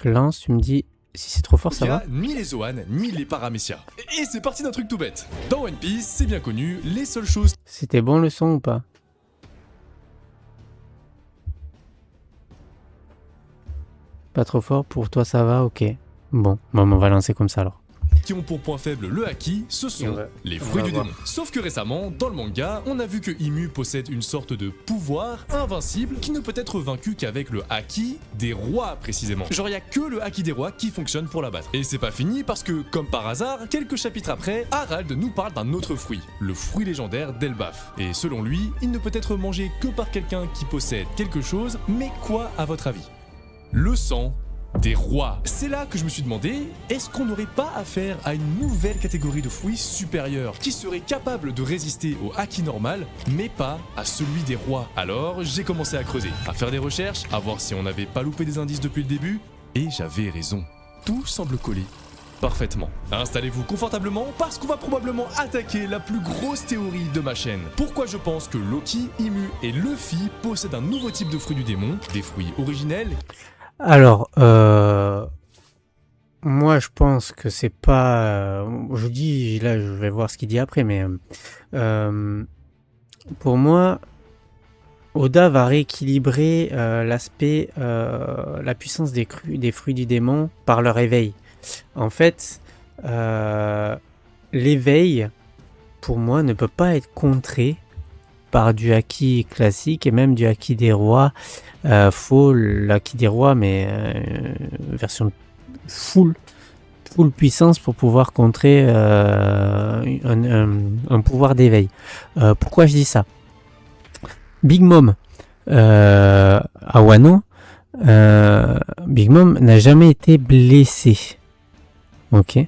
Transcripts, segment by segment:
Je lance, tu me dis si c'est trop fort, ça va? Ni les Zoan, ni les Paramecia. Et c'est parti d'un truc tout bête. Dans One Piece, c'est bien connu, les seules choses... C'était bon le son ou pas? Pas trop fort, pour toi ça va? Ok. Bon, on va lancer comme ça alors. Qui ont pour point faible le haki, ce sont les fruits du démon. Sauf que récemment, dans le manga, on a vu que Imu possède une sorte de pouvoir invincible qui ne peut être vaincu qu'avec le haki des rois précisément. Genre, il y a que le haki des rois qui fonctionne pour l'abattre. Et c'est pas fini parce que, comme par hasard, quelques chapitres après, Harald nous parle d'un autre fruit, le fruit légendaire d'Elbaf. Et selon lui, il ne peut être mangé que par quelqu'un qui possède quelque chose, mais quoi à votre avis? Le sang des rois. C'est là que je me suis demandé, est-ce qu'on n'aurait pas affaire à une nouvelle catégorie de fruits supérieurs qui serait capable de résister au haki normal, mais pas à celui des rois? Alors j'ai commencé à creuser, à faire des recherches, à voir si on n'avait pas loupé des indices depuis le début, et j'avais raison. Tout semble coller parfaitement. Installez-vous confortablement parce qu'on va probablement attaquer la plus grosse théorie de ma chaîne. Pourquoi je pense que Loki, Imu et Luffy possèdent un nouveau type de fruits du démon, des fruits originels. Alors, moi je pense que c'est pas... je dis, là je vais voir ce qu'il dit après, mais pour moi, Oda va rééquilibrer l'aspect, la puissance des fruits du démon par leur éveil. En fait, l'éveil, pour moi, ne peut pas être contré par du haki classique et même du haki des rois. Faut l'haki des rois, mais version full puissance pour pouvoir contrer un pouvoir d'éveil. Pourquoi je dis ça? Big Mom à Wano, Big Mom n'a jamais été blessée. Ok.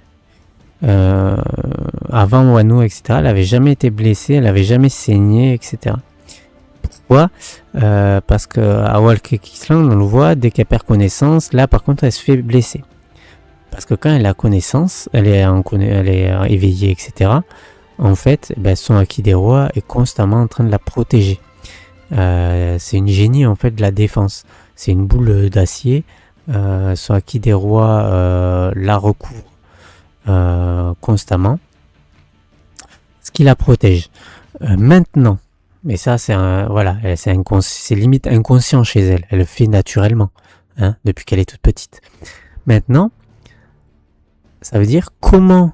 Avant Wano, etc., elle avait jamais été blessée, elle avait jamais saigné, etc. Pourquoi? Parce que à Whole Cake Island, on le voit, dès qu'elle perd connaissance, là par contre elle se fait blesser. Parce que quand elle a connaissance, elle est éveillée, etc., en fait, son haki des rois est constamment en train de la protéger. C'est une génie en fait de la défense. C'est une boule d'acier. Son haki des rois la recouvre constamment, ce qui la protège. Maintenant, mais ça c'est c'est limite inconscient chez elle. Elle le fait naturellement, hein, depuis qu'elle est toute petite. Maintenant, ça veut dire comment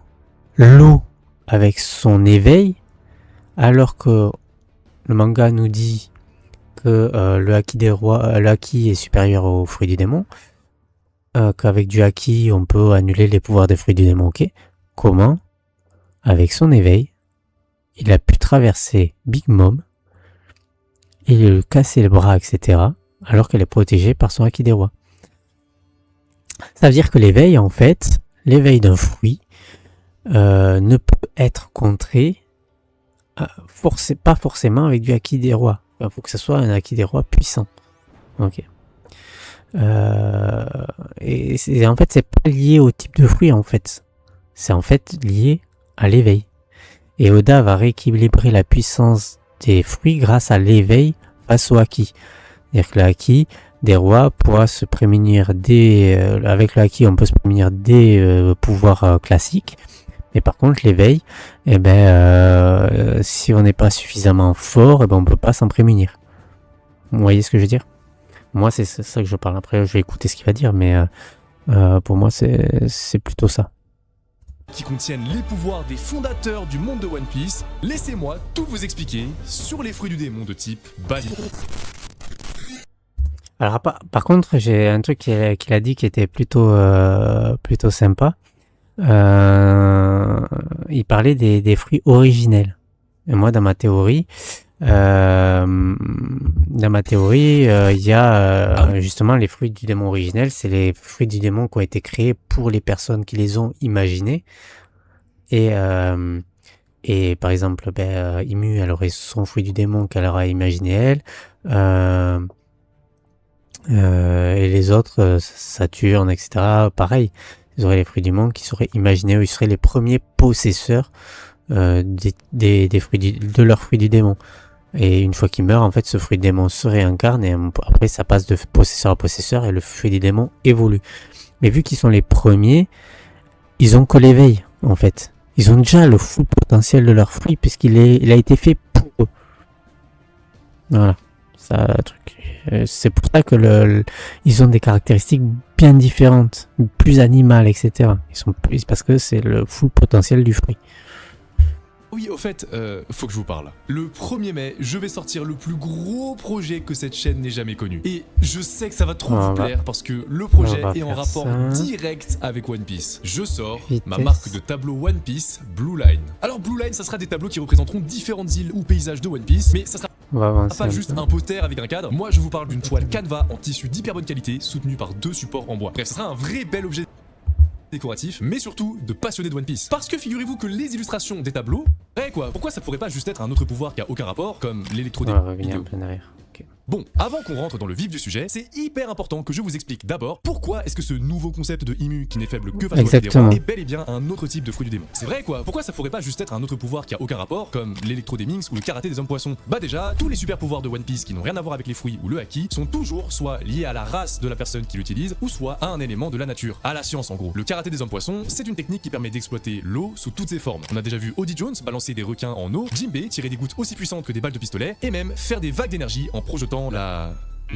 l'eau avec son éveil, alors que le manga nous dit que le haki des rois, le haki est supérieur au fruit du démon, qu'avec du haki on peut annuler les pouvoirs des fruits du démon. Ok, comment avec son éveil il a pu traverser Big Mom et lui casser le bras, etc., alors qu'elle est protégée par son haki des rois? Ça veut dire que l'éveil, en fait, l'éveil d'un fruit ne peut être contré pas forcément avec du haki des rois. Il faut que ce soit un haki des rois puissant. Ok. Et en fait, c'est pas lié au type de fruit, en fait. C'est en fait lié à l'éveil. Et Oda va rééquilibrer la puissance des fruits grâce à l'éveil face au haki. C'est-à-dire que le haki des rois pourra se prémunir avec le haki, on peut se prémunir des pouvoirs classiques. Mais par contre, l'éveil, si on n'est pas suffisamment fort, on peut pas s'en prémunir. Vous voyez ce que je veux dire? Moi, c'est ça que je parle. Après, je vais écouter ce qu'il va dire, mais pour moi, c'est plutôt ça. Qui contiennent les pouvoirs des fondateurs du monde de One Piece, laissez-moi tout vous expliquer sur les fruits du démon de type Bali. Alors, par contre, j'ai un truc qu'il a dit qui était plutôt sympa. Il parlait des fruits originels. Et moi, dans ma théorie, il y a justement les fruits du démon originels. C'est les fruits du démon qui ont été créés pour les personnes qui les ont imaginés. Et par exemple, Imu, elle aurait son fruit du démon qu'elle aura imaginé elle. Et les autres, Saturne, etc., pareil. Ils auraient les fruits du monde qui seraient imaginés, ils seraient les premiers possesseurs des fruits de leurs fruits du démon. Et une fois qu'il meurt, en fait, ce fruit du démon se réincarne et après ça passe de possesseur à possesseur et le fruit du démon évolue. Mais vu qu'ils sont les premiers, ils ont que l'éveil, en fait. Ils ont déjà le full potentiel de leur fruit puisqu'il a été fait pour eux. Voilà, ça, truc. C'est pour ça que ils ont des caractéristiques bien différentes, plus animales, etc. Parce que c'est le full potentiel du fruit. Oui, au fait, faut que je vous parle. Le 1er mai, je vais sortir le plus gros projet que cette chaîne n'ait jamais connu. Et je sais que ça va trop vous plaire parce que le projet est en rapport direct avec One Piece. Je sors ma marque de tableau One Piece, Blue Line. Alors Blue Line, ça sera des tableaux qui représenteront différentes îles ou paysages de One Piece, mais ça sera pas juste un poster avec un cadre. Moi, je vous parle d'une toile Canva en tissu d'hyper bonne qualité, soutenue par 2 supports en bois. Bref, ça sera un vrai bel objet décoratif, mais surtout de passionnés de One Piece. Parce que figurez-vous que les illustrations des tableaux, pourquoi ça pourrait pas juste être un autre pouvoir qui a aucun rapport, comme l'électro-vidéo. Bon, avant qu'on rentre dans le vif du sujet, c'est hyper important que je vous explique d'abord pourquoi est-ce que ce nouveau concept de Imu qui n'est faible que face au fruit des rois est bel et bien un autre type de fruit du démon. C'est vrai quoi, pourquoi ça pourrait pas juste être un autre pouvoir qui a aucun rapport, comme l'électro des Minx ou le karaté des hommes poissons? Bah déjà, tous les super pouvoirs de One Piece qui n'ont rien à voir avec les fruits ou le haki sont toujours soit liés à la race de la personne qui l'utilise, ou soit à un élément de la nature, à la science en gros. Le karaté des hommes poissons, c'est une technique qui permet d'exploiter l'eau sous toutes ses formes. On a déjà vu Odie Jones balancer des requins en eau, Jinbei tirer des gouttes aussi puissantes que des balles de pistolet, et même faire des vagues d'énergie en projetant la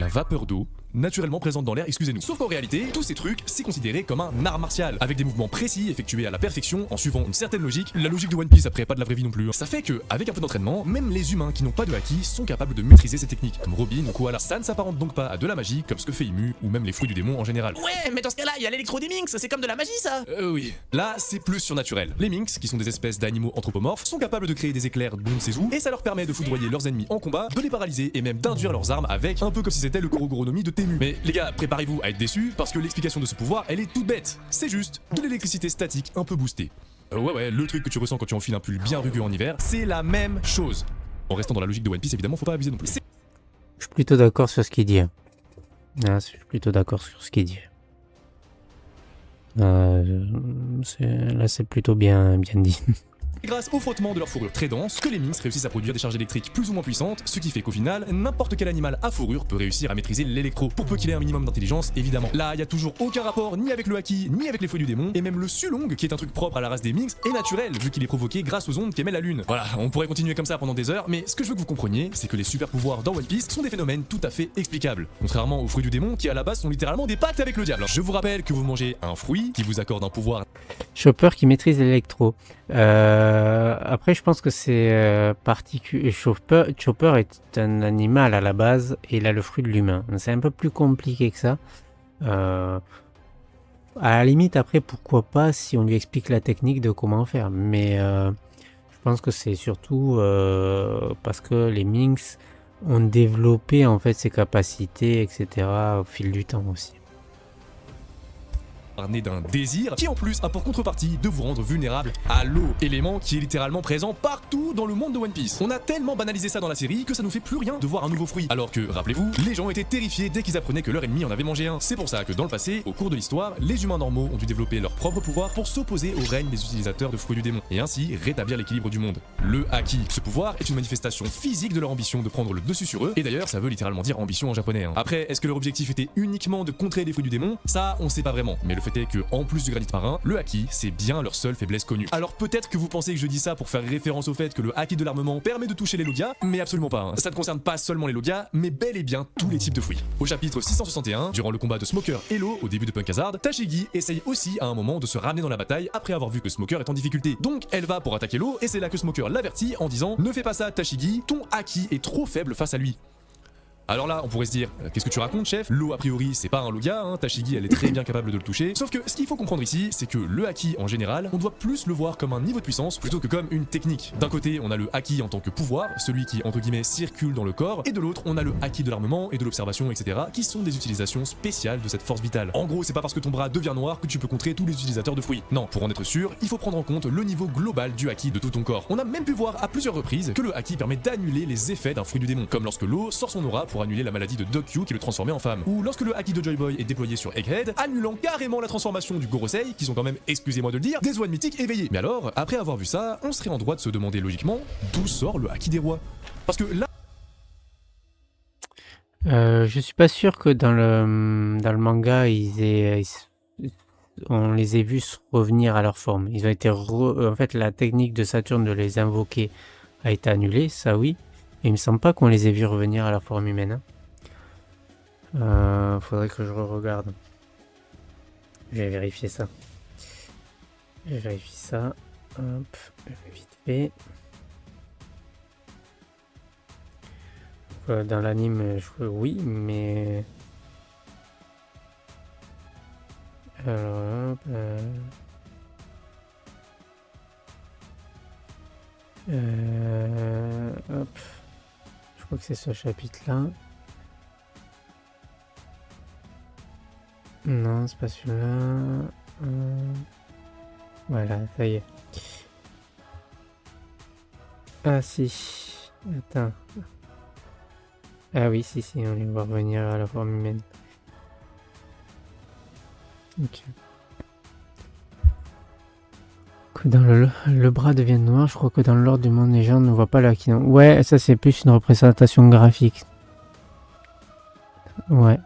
vapeur d'eau naturellement présente dans l'air, excusez-nous. Sauf qu'en réalité, tous ces trucs, c'est considéré comme un art martial, avec des mouvements précis effectués à la perfection en suivant une certaine logique. La logique de One Piece après, pas de la vraie vie non plus. Ça fait que, avec un peu d'entraînement, même les humains qui n'ont pas de haki sont capables de maîtriser ces techniques, comme Robin ou Koala. Ça ne s'apparente donc pas à de la magie, comme ce que fait Imu, ou même les fruits du démon en général. Ouais, mais dans ce cas-là, il y a l'électro des Minx, c'est comme de la magie ça. Oui. Là, c'est plus surnaturel. Les Minx, qui sont des espèces d'animaux anthropomorphes, sont capables de créer des éclairs d'on ne sait où, et ça leur permet de foudroyer leurs ennemis en combat, de les paralyser et même d'induire leurs armes avec, un peu comme si c'était le Gorogoronomi de Temu. Mais les gars, préparez-vous à être déçus parce que l'explication de ce pouvoir, elle est toute bête. C'est juste de l'électricité statique un peu boostée. Ouais, le truc que tu ressens quand tu enfiles un pull bien rugueux en hiver, c'est la même chose. En restant dans la logique de One Piece, évidemment, faut pas abuser non plus. Je suis plutôt d'accord sur ce qu'il dit. Je suis plutôt d'accord sur ce qu'il dit. Là, c'est plutôt bien dit. Grâce au frottement de leur fourrure très dense, que les Minx réussissent à produire des charges électriques plus ou moins puissantes, ce qui fait qu'au final, n'importe quel animal à fourrure peut réussir à maîtriser l'électro, pour peu qu'il ait un minimum d'intelligence, évidemment. Là, il y a toujours aucun rapport ni avec le haki, ni avec les fruits du démon, et même le Sulong, qui est un truc propre à la race des Minx, est naturel, vu qu'il est provoqué grâce aux ondes qu'émet la lune. Voilà, on pourrait continuer comme ça pendant des heures, mais ce que je veux que vous compreniez, c'est que les super pouvoirs dans One Piece sont des phénomènes tout à fait explicables, contrairement aux fruits du démon qui à la base sont littéralement des pactes avec le diable. Alors, je vous rappelle que vous mangez un fruit qui vous accorde un pouvoir. Chopper qui maîtrise l'électro. Après, je pense que c'est particulier. Chopper est un animal à la base et il a le fruit de l'humain. C'est un peu plus compliqué que ça. À la limite, après, pourquoi pas si on lui explique la technique de comment faire. Mais je pense que c'est surtout parce que les Minx ont développé en fait ses capacités, etc. au fil du temps aussi. Né d'un désir qui en plus a pour contrepartie de vous rendre vulnérable à l'eau, élément qui est littéralement présent partout dans le monde de One Piece. On a tellement banalisé ça dans la série que ça nous fait plus rien de voir un nouveau fruit, alors que, rappelez-vous, les gens étaient terrifiés dès qu'ils apprenaient que leur ennemi en avait mangé un. C'est pour ça que dans le passé, au cours de l'histoire, les humains normaux ont dû développer leur propre pouvoir pour s'opposer au règne des utilisateurs de fruits du démon, et ainsi rétablir l'équilibre du monde. Le haki. Ce pouvoir est une manifestation physique de leur ambition de prendre le dessus sur eux, et d'ailleurs ça veut littéralement dire ambition en japonais. Après, est-ce que leur objectif était uniquement de contrer les fruits du démon? Ça, on sait pas vraiment, mais le fait est que, en plus du granit marin, le haki, c'est bien leur seule faiblesse connue. Alors peut-être que vous pensez que je dis ça pour faire référence au fait que le haki de l'armement permet de toucher les logias, mais absolument pas. Ça ne concerne pas seulement les logias, mais bel et bien tous les types de fruits. Au chapitre 661, durant le combat de Smoker et Law au début de Punk Hazard, Tashigi essaye aussi à un moment de se ramener dans la bataille après avoir vu que Smoker est en difficulté. Donc elle va pour attaquer Law et c'est là que Smoker l'avertit en disant: ne fais pas ça Tashigi, ton haki est trop faible face à lui. Alors là, on pourrait se dire, qu'est-ce que tu racontes, chef? L'eau, a priori, c'est pas un logia, hein. Tashigi, elle est très bien capable de le toucher. Sauf que ce qu'il faut comprendre ici, c'est que le haki, en général, on doit plus le voir comme un niveau de puissance plutôt que comme une technique. D'un côté, on a le haki en tant que pouvoir, celui qui, entre guillemets, circule dans le corps, et de l'autre, on a le haki de l'armement et de l'observation, etc., qui sont des utilisations spéciales de cette force vitale. En gros, c'est pas parce que ton bras devient noir que tu peux contrer tous les utilisateurs de fruits. Non, pour en être sûr, il faut prendre en compte le niveau global du haki de tout ton corps. On a même pu voir à plusieurs reprises que le haki permet d'annuler les effets d'un fruit du démon, comme lorsque l'eau sort son aura pour annuler la maladie de Q qui le transformait en femme, ou lorsque le haki de Joy Boy est déployé sur Egghead, annulant carrément la transformation du Gorosei, qui sont quand même, excusez-moi de le dire, des oies mythiques éveillés. Mais alors, après avoir vu ça, on serait en droit de se demander logiquement d'où sort le haki des rois. Parce que là, Je suis pas sûr que dans le manga, on les ait vus revenir à leur forme. Ils ont été en fait, la technique de Saturne de les invoquer a été annulée, ça oui. Mais il me semble pas qu'on les ait vus revenir à leur forme humaine. Faudrait que je regarde. Je vais vérifier ça. Je vérifie ça. Hop, vite fait. Dans l'anime, oui, mais... Alors, hop, hop. Je crois que c'est ce chapitre-là. Non, c'est pas celui-là. Voilà, ça y est. Ah si. Attends. Ah oui, si, on les voit revenir à la forme humaine. Ok. Que dans le bras devient noir, je crois que dans l'ordre du monde, les gens ne voient pas le haki. Ouais, ça c'est plus une représentation graphique. Ouais.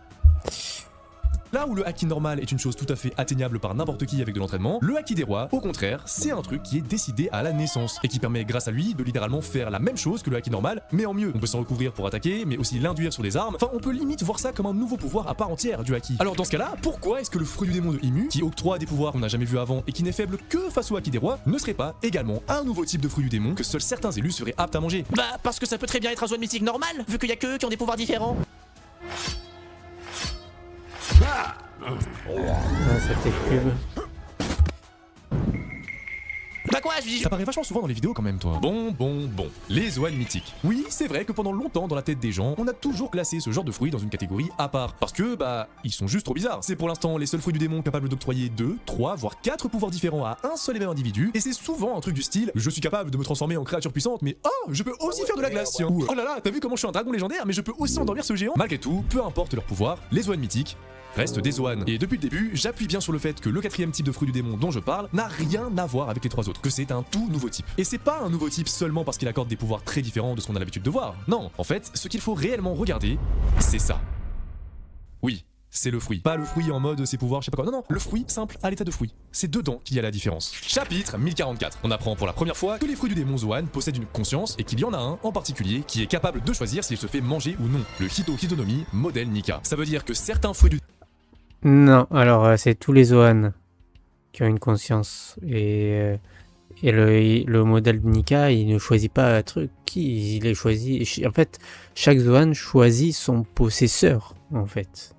Là où le haki normal est une chose tout à fait atteignable par n'importe qui avec de l'entraînement, le haki des rois, au contraire, c'est un truc qui est décidé à la naissance et qui permet grâce à lui de littéralement faire la même chose que le haki normal, mais en mieux. On peut s'en recouvrir pour attaquer, mais aussi l'induire sur des armes. Enfin, on peut limite voir ça comme un nouveau pouvoir à part entière du haki. Alors dans ce cas-là, pourquoi est-ce que le fruit du démon de Imu, qui octroie des pouvoirs qu'on n'a jamais vu avant et qui n'est faible que face au haki des rois, ne serait pas également un nouveau type de fruit du démon que seuls certains élus seraient aptes à manger? Bah, parce que ça peut très bien être un Zoan mythique normal, vu qu'il y a qu'eux qui ont des pouvoirs différents. Ah, c'était pub. Bah quoi, je dis... Ça paraît vachement souvent dans les vidéos quand même, toi. Bon. Les Zoan mythiques. Oui, c'est vrai que pendant longtemps, dans la tête des gens, on a toujours classé ce genre de fruits dans une catégorie à part. Parce que, bah, ils sont juste trop bizarres. C'est pour l'instant les seuls fruits du démon capables d'octroyer 2, 3, voire 4 pouvoirs différents à un seul et même individu. Et c'est souvent un truc du style, je suis capable de me transformer en créature puissante, mais oh, je peux aussi faire de la glace, tiens. Ou, oh là là, t'as vu comment je suis un dragon légendaire, mais je peux aussi endormir ce géant. Malgré tout, peu importe leur pouvoir, les Zoan mythiques reste des Zoan. Et depuis le début, j'appuie bien sur le fait que le 4ème type de fruit du démon dont je parle n'a rien à voir avec les 3 autres, que c'est un tout nouveau type. Et c'est pas un nouveau type seulement parce qu'il accorde des pouvoirs très différents de ce qu'on a l'habitude de voir. Non, en fait, ce qu'il faut réellement regarder, c'est ça. Oui, c'est le fruit. Pas le fruit en mode ses pouvoirs, je sais pas quoi. Non, le fruit simple à l'état de fruit. C'est dedans qu'il y a la différence. Chapitre 1044. On apprend pour la première fois que les fruits du démon Zoan possèdent une conscience et qu'il y en a un en particulier qui est capable de choisir s'il se fait manger ou non. Le Hito-Hitonomi modèle Nika. Ça veut dire que certains fruits du... Non, alors c'est tous les Zoan qui ont une conscience. Et le modèle de Nika, il ne choisit pas un truc, il est choisi. En fait, chaque Zoan choisit son possesseur, en fait.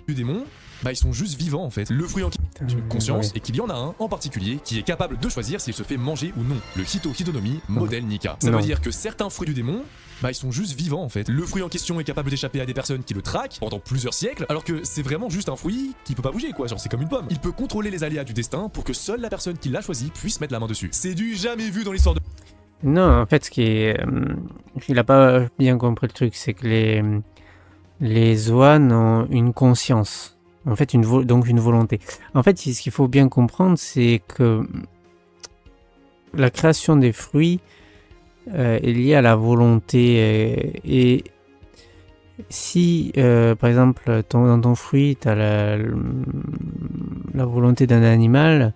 du démon, bah ils sont juste vivants en fait. Le fruit en une conscience et qu'il y en a un en particulier qui est capable de choisir s'il se fait manger ou non. Le Hito-Hitonomi modèle Nika. Ça veut dire que certains fruits du démon, bah ils sont juste vivants en fait. Le fruit en question est capable d'échapper à des personnes qui le traquent pendant plusieurs siècles, alors que c'est vraiment juste un fruit qui peut pas bouger quoi, genre c'est comme une pomme. Il peut contrôler les aléas du destin pour que seule la personne qui l'a choisi puisse mettre la main dessus. C'est du jamais vu dans l'histoire de... Non, en fait, ce qui est... il a pas bien compris le truc, c'est que les Zoan ont une conscience. En fait, donc une volonté. En fait, ce qu'il faut bien comprendre, c'est que la création des fruits est liée à la volonté. Et si, par exemple, dans ton fruit, tu as la volonté d'un animal,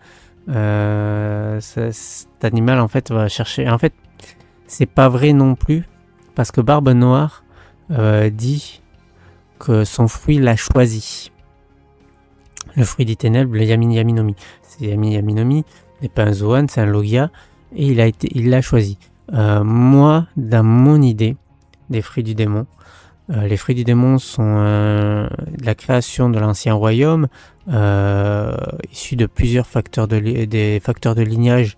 cet animal, en fait, va chercher... En fait, c'est pas vrai non plus, parce que Barbe Noire dit que son fruit l'a choisi. Le fruit des ténèbres, le Yamin Yaminomi. C'est Yamin Yaminomi, n'est pas un Zoan, c'est un Logia, et il l'a choisi. Moi, dans mon idée des fruits du démon, les fruits du démon sont la création de l'ancien royaume, issus de plusieurs des facteurs de lignage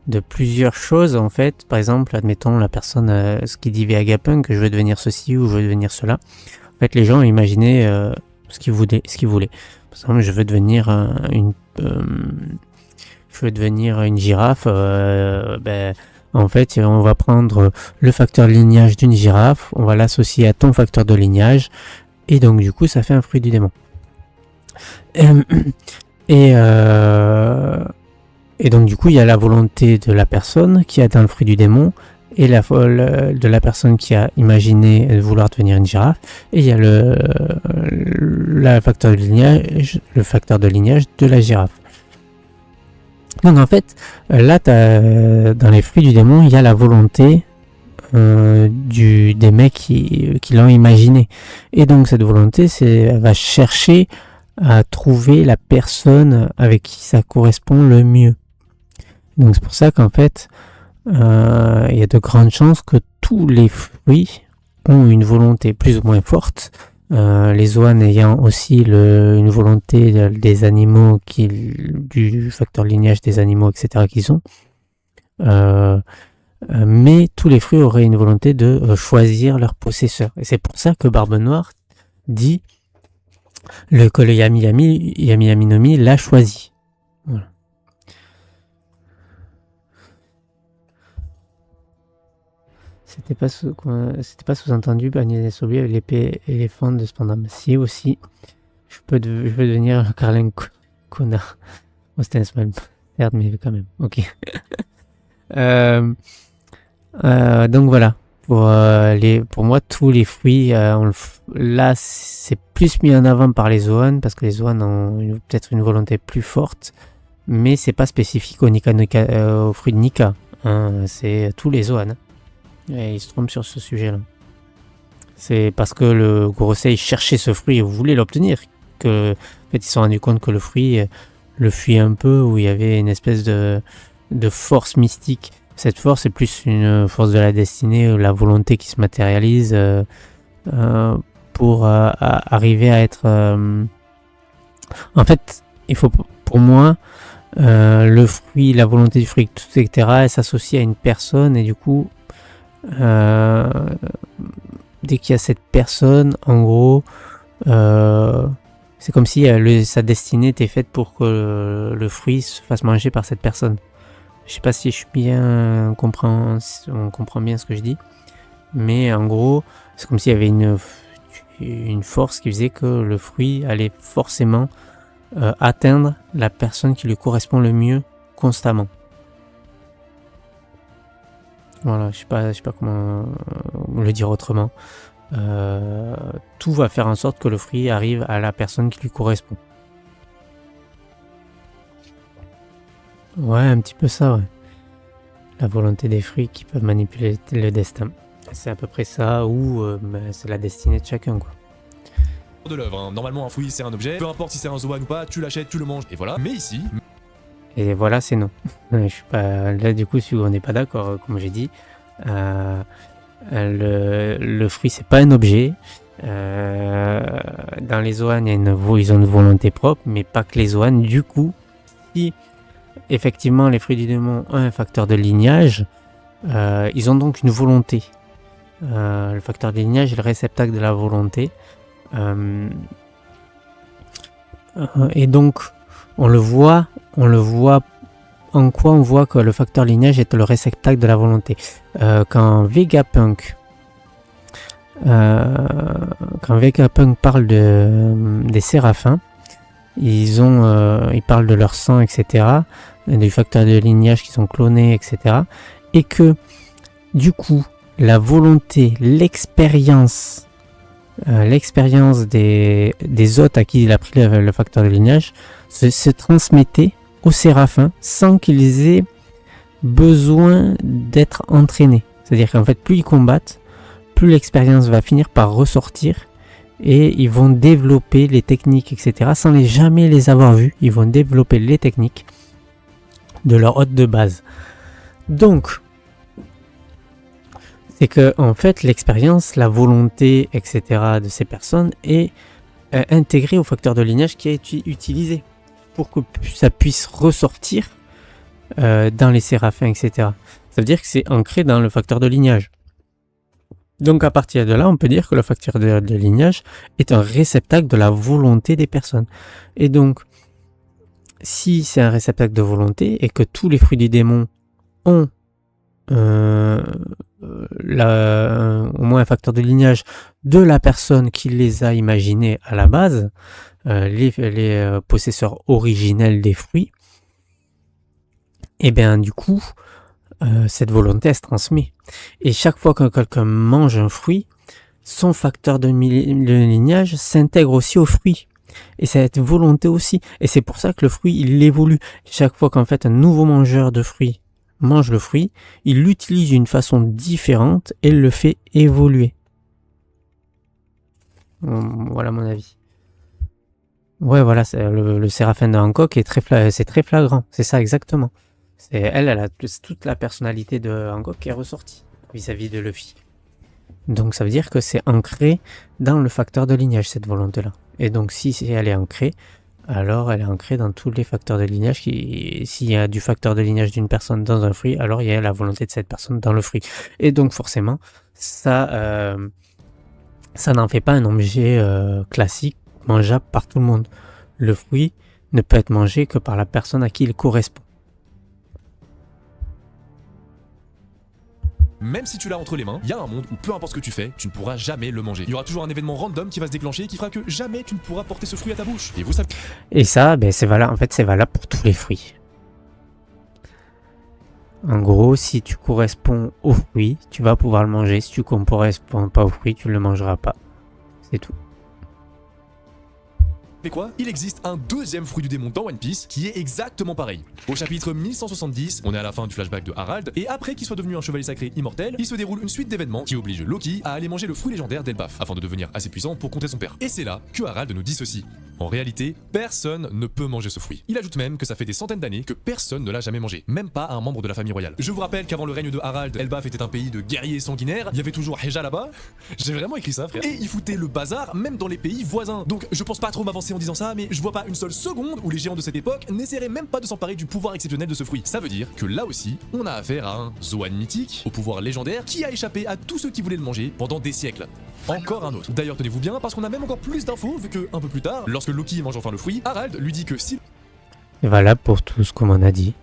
de plusieurs choses en fait. Par exemple, admettons la personne, ce qui dit Vegapunk, que je veux devenir ceci ou je veux devenir cela. En fait, les gens imaginaient ce qu'ils voulaient. Par exemple, je veux devenir une girafe. En fait, on va prendre le facteur de lignage d'une girafe, on va l'associer à ton facteur de lignage, et donc du coup, ça fait un fruit du démon. Et donc du coup, il y a la volonté de la personne qui a dans le fruit du démon, et de la personne qui a imaginé de vouloir devenir une girafe, et il y a le facteur de lignage de la girafe. Donc en fait, là, dans les fruits du démon, il y a la volonté des mecs qui l'ont imaginé. Et donc cette volonté, elle va chercher à trouver la personne avec qui ça correspond le mieux. Donc c'est pour ça qu'en fait, il y a de grandes chances que tous les fruits ont une volonté plus ou moins forte. Les oans ayant aussi une volonté des animaux, du facteur lignage des animaux, etc. qu'ils ont. Mais tous les fruits auraient une volonté de choisir leur possesseur. Et c'est pour ça que Barbe Noire dit que le Yami Yami no Mi l'a choisi. Voilà. C'était pas sous-entendu, Agnès Sobi avec l'épée éléphante de Spandam. Si aussi, je peux devenir Carlin connard. Moi, c'était un smile. Merde, mais quand même. Ok. Donc voilà. Pour moi, tous les fruits, là, c'est plus mis en avant par les Zoan, parce que les Zoan ont peut-être une volonté plus forte, mais c'est pas spécifique aux fruits de Nika. Hein, c'est tous les Zoan. Et ils se trompent sur ce sujet-là. C'est parce que le Gorosei cherchait ce fruit et voulait l'obtenir que, en fait, ils se sont rendus compte que le fruit le fuit un peu, où il y avait une espèce de force mystique. Cette force est plus une force de la destinée, la volonté qui se matérialise pour arriver à être... En fait, il faut, pour moi, le fruit, la volonté du fruit, tout, etc., elle s'associe à une personne, et du coup, dès qu'il y a cette personne, en gros, c'est comme si sa destinée était faite pour que le fruit se fasse manger par cette personne. Je sais pas si on comprend bien ce que je dis, mais en gros, c'est comme s'il y avait une force qui faisait que le fruit allait forcément atteindre la personne qui lui correspond le mieux constamment. Voilà, je sais pas comment le dire autrement. Tout va faire en sorte que le fruit arrive à la personne qui lui correspond. Ouais, un petit peu ça, ouais. La volonté des fruits qui peuvent manipuler le destin. C'est à peu près ça, ou c'est la destinée de chacun, quoi. De l'œuvre, hein. Normalement, un fruit, c'est un objet. Peu importe si c'est un Zoan ou pas, tu l'achètes, tu le manges, et voilà. Mais ici... Et voilà, c'est non. Je suis pas... Là, du coup, si on n'est pas d'accord, comme j'ai dit, le fruit, c'est pas un objet. Dans les Zoan, ils ont une volonté propre, mais pas que les Zoan. Du coup, si effectivement les fruits du démon ont un facteur de lignage, ils ont donc une volonté. Le facteur de lignage est le réceptacle de la volonté. Et donc, on le voit en quoi on voit que le facteur lignage est le réceptacle de la volonté. Quand Vegapunk parle des séraphins, ils parlent de leur sang, etc., du facteur de lignage qu'ils ont cloné, etc., et que du coup la volonté, l'expérience des hôtes à qui il a pris le facteur de lignage se transmettait aux séraphins sans qu'ils aient besoin d'être entraînés. C'est-à-dire qu'en fait, plus ils combattent, plus l'expérience va finir par ressortir, et ils vont développer les techniques, etc., sans jamais les avoir vues. Ils vont développer les techniques de leur hôte de base. Donc, c'est que en fait, l'expérience, la volonté, etc., de ces personnes est intégrée au facteur de lignage qui est utilisé pour que ça puisse ressortir dans les séraphins, etc. Ça veut dire que c'est ancré dans le facteur de lignage. Donc à partir de là, on peut dire que le facteur de lignage est un réceptacle de la volonté des personnes. Et donc, si c'est un réceptacle de volonté et que tous les fruits du démon ont au moins un facteur de lignage de la personne qui les a imaginés à la base, les possesseurs originels des fruits, Et bien du coup, cette volonté elle se transmet. Et chaque fois que quelqu'un mange un fruit, son facteur de lignage s'intègre aussi au fruit. Et cette volonté aussi. Et c'est pour ça que le fruit, il évolue. Chaque fois qu'en fait un nouveau mangeur de fruits mange le fruit, il l'utilise d'une façon différente et le fait évoluer. Voilà mon avis. Ouais, voilà, le Séraphin de Hancock c'est très flagrant. C'est ça exactement. Elle a toute la personnalité de Hancock qui est ressortie vis-à-vis de Luffy. Donc ça veut dire que c'est ancré dans le facteur de lignage, cette volonté-là. Et donc si elle est ancrée, alors elle est ancrée dans tous les facteurs de lignage. S'il y a du facteur de lignage d'une personne dans un fruit, alors il y a la volonté de cette personne dans le fruit. Et donc forcément, ça n'en fait pas un objet classique, mangeable par tout le monde. Le fruit ne peut être mangé que par la personne à qui il correspond. Même si tu l'as entre les mains, il y a un monde où peu importe ce que tu fais, tu ne pourras jamais le manger. Il y aura toujours un événement random qui va se déclencher qui fera que jamais tu ne pourras porter ce fruit à ta bouche. Et vous savez. Et ça, c'est valable. En fait, c'est valable pour tous les fruits. En gros, si tu corresponds au fruit, tu vas pouvoir le manger. Si tu ne corresponds pas au fruit, tu ne le mangeras pas. C'est tout. Mais quoi? Il existe un deuxième fruit du démon dans One Piece qui est exactement pareil. Au chapitre 1170, on est à la fin du flashback de Harald, et après qu'il soit devenu un chevalier sacré immortel, il se déroule une suite d'événements qui oblige Loki à aller manger le fruit légendaire d'Elbaf, afin de devenir assez puissant pour contrer son père. Et c'est là que Harald nous dit ceci. En réalité, personne ne peut manger ce fruit. Il ajoute même que ça fait des centaines d'années que personne ne l'a jamais mangé, même pas un membre de la famille royale. Je vous rappelle qu'avant le règne de Harald, Elbaf était un pays de guerriers sanguinaires, il y avait toujours Heja là-bas. J'ai vraiment écrit ça, frère. Et il foutait le bazar même dans les pays voisins. Donc je pense pas trop m'avancer en disant ça, mais je vois pas une seule seconde où les géants de cette époque n'essaieraient même pas de s'emparer du pouvoir exceptionnel de ce fruit. Ça veut dire que là aussi, on a affaire à un Zoan mythique, au pouvoir légendaire, qui a échappé à tous ceux qui voulaient le manger pendant des siècles. Encore un autre. D'ailleurs, tenez-vous bien, parce qu'on a même encore plus d'infos, vu que, un peu plus tard, lorsque Loki mange enfin le fruit, Harald lui dit que si... C'est valable pour tout ce qu'on a dit.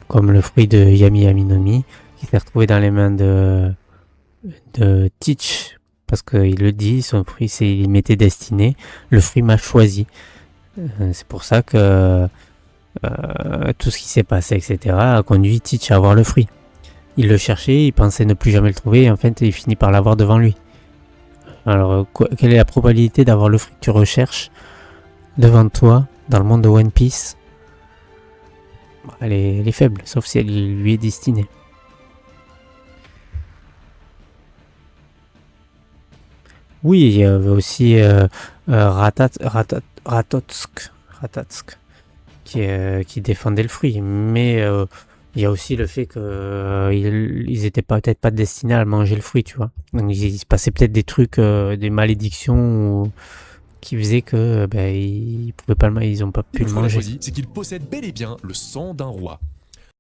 Comme le fruit de Yami Yaminomi, qui s'est retrouvé dans les mains de Teach, parce qu'il le dit, son fruit, il m'était destiné, le fruit m'a choisi. C'est pour ça que tout ce qui s'est passé, etc., a conduit Teach à avoir le fruit. Il le cherchait, il pensait ne plus jamais le trouver, et en fait, il finit par l'avoir devant lui. Alors, quelle est la probabilité d'avoir le fruit que tu recherches devant toi, dans le monde de One Piece? Elle est faible, sauf si elle lui est destinée. Oui, il y avait aussi Ratotsk qui défendait le fruit, mais il y a aussi le fait qu'ils étaient peut-être pas destinés à manger le fruit, tu vois. Donc il se passait peut-être des trucs, des malédictions qui faisaient que ils pouvaient pas, ils ont pas pu le manger. C'est qu'il possède bel et bien le sang d'un roi.